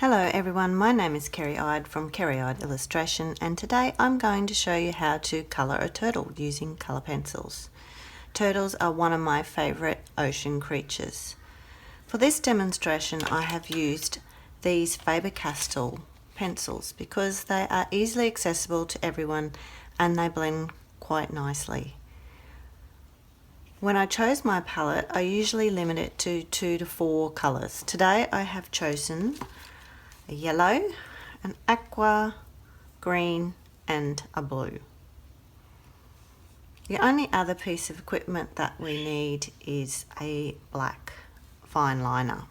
Hello everyone, my name is Kerry Ide from Kerry Ide Illustration, and today I'm going to show you how to colour a turtle using colour pencils. Turtles are one of my favourite ocean creatures. For this demonstration I have used these Faber Castell pencils because they are easily accessible to everyone and they blend quite nicely. When I chose my palette, I usually limit it to 2 to 4 colours. Today I have chosen a yellow, an aqua, green and a blue. The only other piece of equipment that we need is a black fine liner.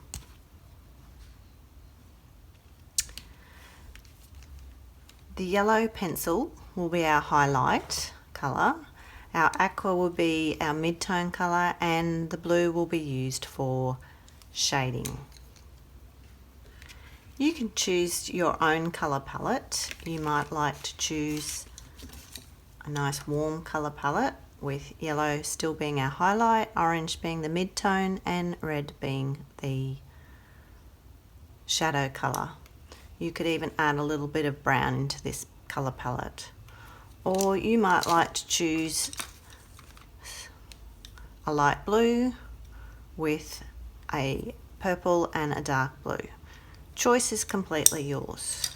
The yellow pencil will be our highlight colour, our aqua will be our mid-tone colour, and the blue will be used for shading. You can choose your own colour palette. You might like to choose a nice warm colour palette with yellow still being our highlight, orange being the mid-tone and red being the shadow colour. You could even add a little bit of brown into this colour palette. Or you might like to choose a light blue with a purple and a dark blue. Choice is completely yours.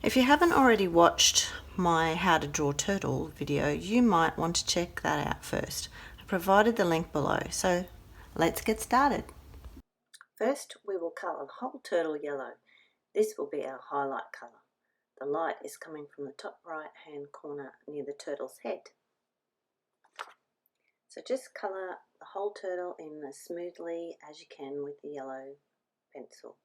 If you haven't already watched my how to draw turtle video, you might want to check that out first. I provided the link below, so let's get started. First we will colour the whole turtle yellow. This will be our highlight colour. The light is coming from the top right hand corner near the turtle's head. So just colour the whole turtle in as smoothly as you can with the yellow pencil.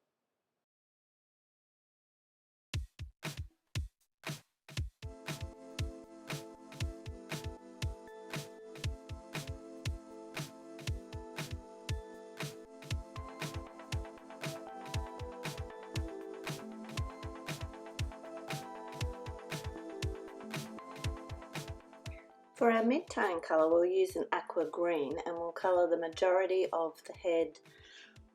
For our mid-tone colour we'll use an aqua green and we'll colour the majority of the head,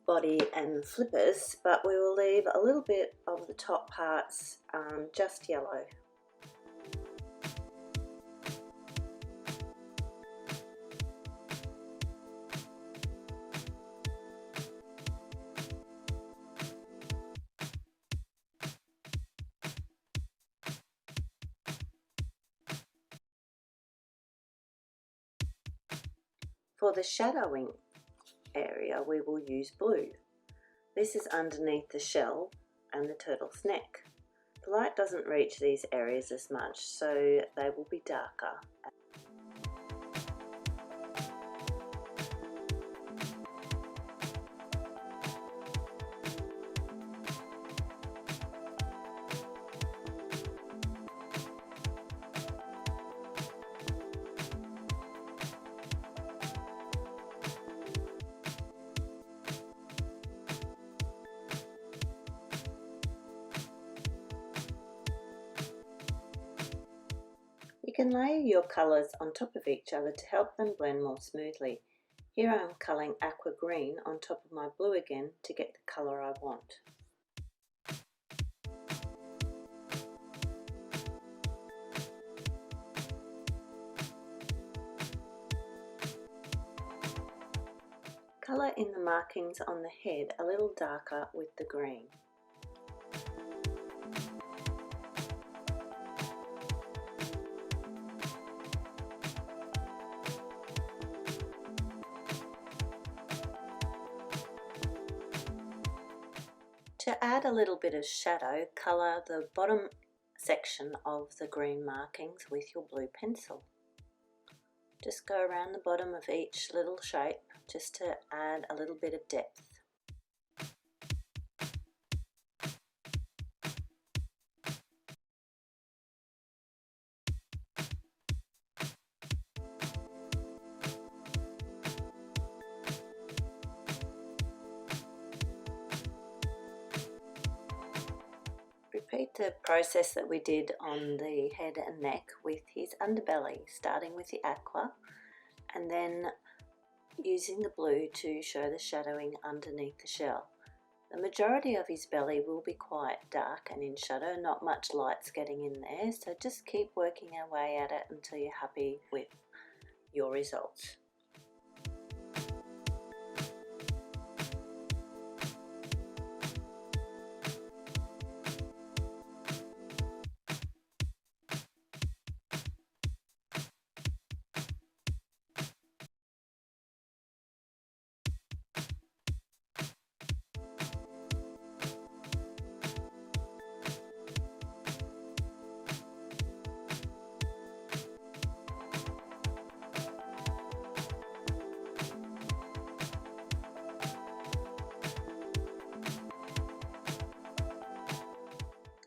body and flippers, but we will leave a little bit of the top parts just yellow. For the shadowing area we will use blue. This is underneath the shell and the turtle's neck. The light doesn't reach these areas as much, so they will be darker. You can layer your colours on top of each other to help them blend more smoothly. Here I am colouring aqua green on top of my blue again to get the colour I want. Colour in the markings on the head a little darker with the green. To add a little bit of shadow, colour the bottom section of the green markings with your blue pencil. Just go around the bottom of each little shape just to add a little bit of depth. Repeat the process that we did on the head and neck with his underbelly, starting with the aqua and then using the blue to show the shadowing underneath the shell. The majority of his belly will be quite dark and in shadow, not much light's getting in there, so just keep working our way at it until you're happy with your results.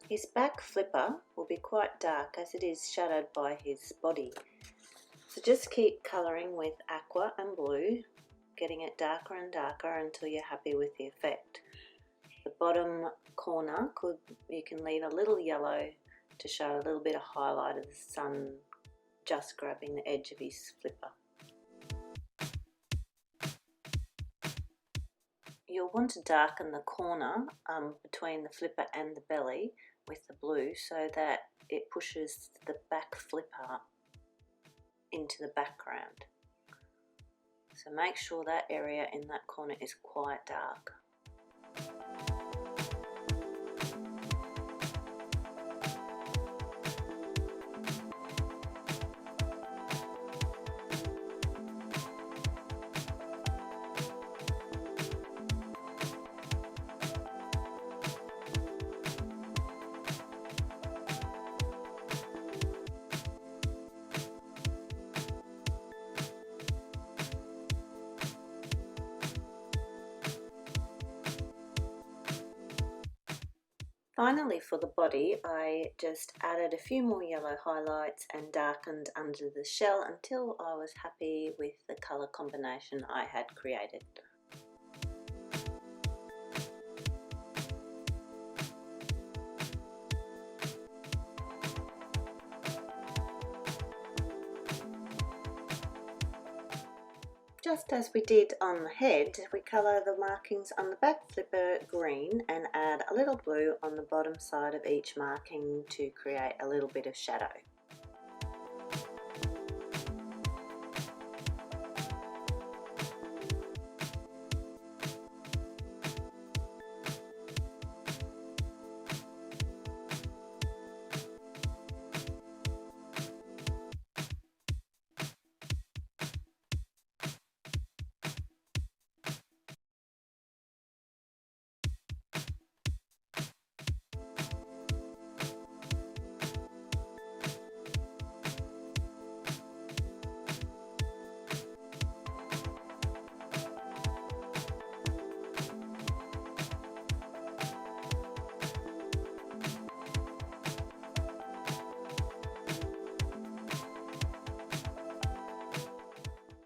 His back flipper will be quite dark as it is shadowed by his body. So just keep colouring with aqua and blue, getting it darker and darker until you're happy with the effect. The bottom corner, you can leave a little yellow to show a little bit of highlight of the sun just grabbing the edge of his flipper. You'll want to darken the corner between the flipper and the belly with the blue so that it pushes the back flipper into the background. So make sure that area in that corner is quite dark. Finally, for the body, I just added a few more yellow highlights and darkened under the shell until I was happy with the colour combination I had created. Just as we did on the head, we colour the markings on the back flipper green and add a little blue on the bottom side of each marking to create a little bit of shadow.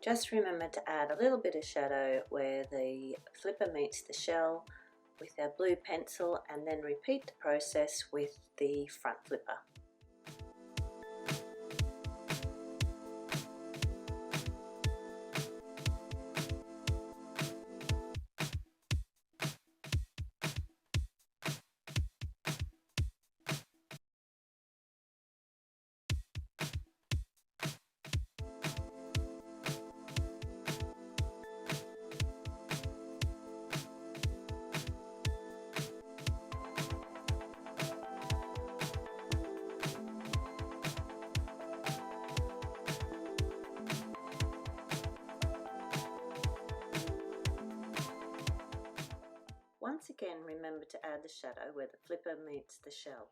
Just remember to add a little bit of shadow where the flipper meets the shell with our blue pencil, and then repeat the process with the front flipper. Once again, remember to add the shadow where the flipper meets the shell.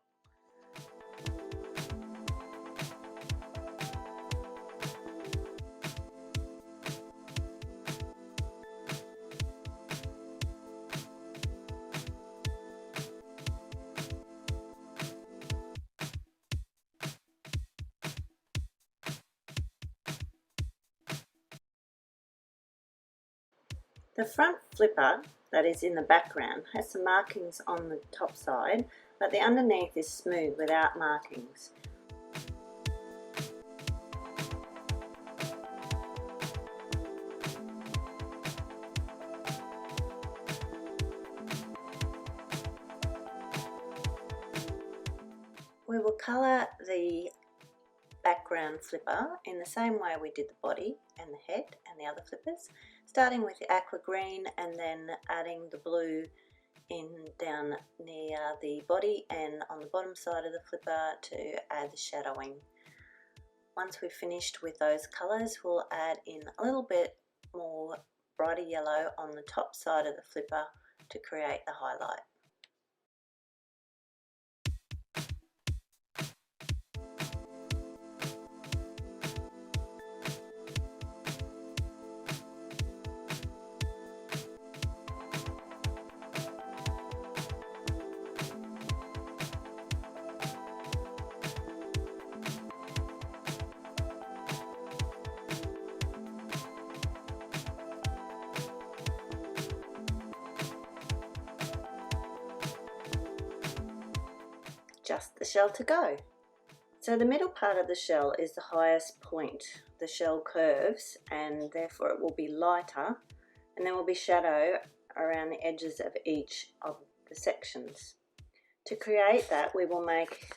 The front flipper that is in the background has some markings on the top side, but the underneath is smooth without markings. We will colour the background flipper in the same way we did the body and the head and the other flippers, starting with the aqua green and then adding the blue in down near the body and on the bottom side of the flipper to add the shadowing. Once we've finished with those colours, we'll add in a little bit more brighter yellow on the top side of the flipper to create the highlight. Just the shell to go. So the middle part of the shell is the highest point. The shell curves and therefore it will be lighter, and there will be shadow around the edges of each of the sections. To create that, we will make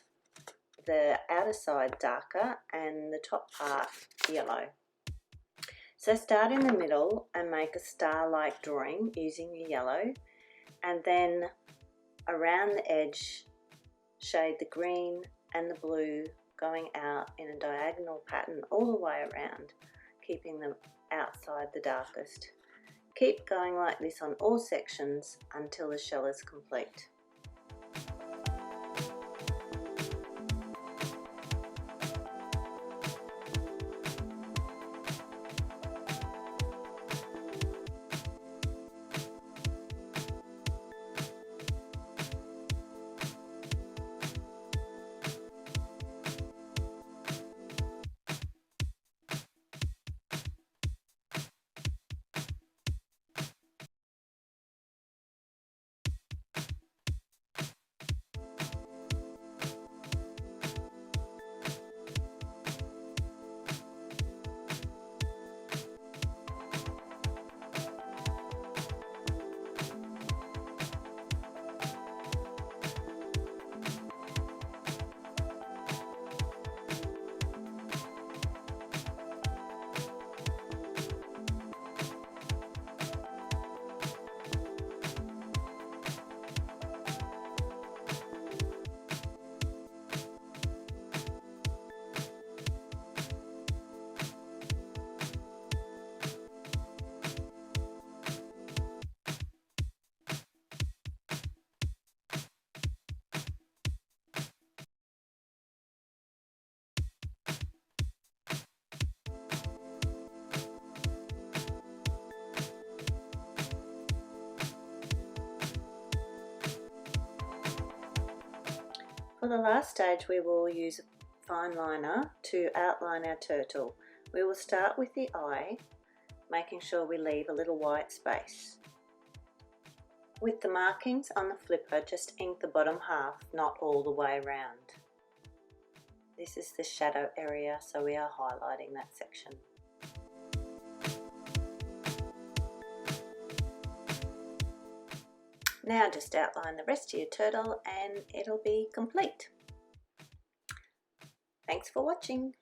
the outer side darker and the top part yellow. So start in the middle and make a star-like drawing using your yellow, and then around the edge shade the green and the blue going out in a diagonal pattern all the way around, keeping them outside the darkest. Keep going like this on all sections until the shell is complete. For the last stage, we will use a fine liner to outline our turtle. We will start with the eye, making sure we leave a little white space. With the markings on the flipper, just ink the bottom half, not all the way around. This is the shadow area, so we are highlighting that section. Now just outline the rest of your turtle and it'll be complete. Thanks for watching.